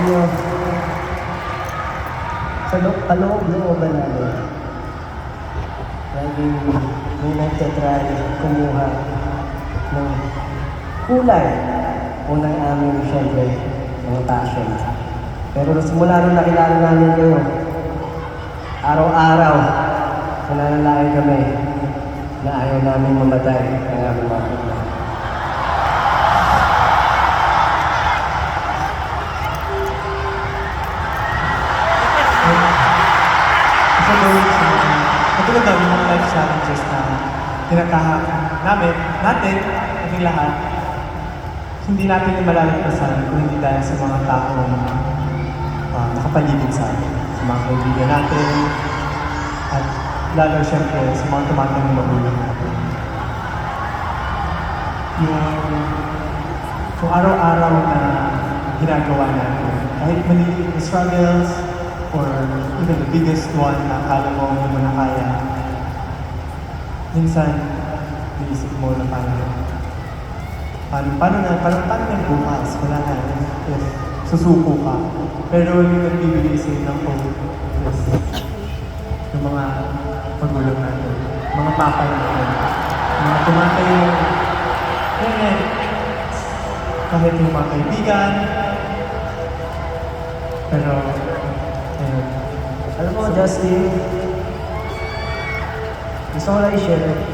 nyo sa kaloob-looban namin. Laging may nagtatry kumuha ng kulay. Unang aming, syempre, mga passion. Pero simula nung nakilala namin kayo, araw-araw, nananalangin kami na ayaw namin mamatay ng aming mga kapatid. Katulad daw yung mga life challenges na tinatahak natin, kaming lahat, hindi natin yung malalagpasan kung hindi dahil sa mga taong nakapaligid sa atin, sa mga kaibigan natin, at lalo siyempre sa mga tumatang magulang natin. Kung araw-araw na ginagawa natin, kahit maliliit na struggles, or even the biggest one na akala mo hindi mo na kaya, minsan, naisip mo na paano na bukas? Wala na, if susuko ka. Pero yung nagbibigay sa'yo ng hope is yung mga magulang natin, mga papa natin, mga tumatayo, kahit yung mga kaibigan, pero Alam mo, Justin, gusto ko lang i-share.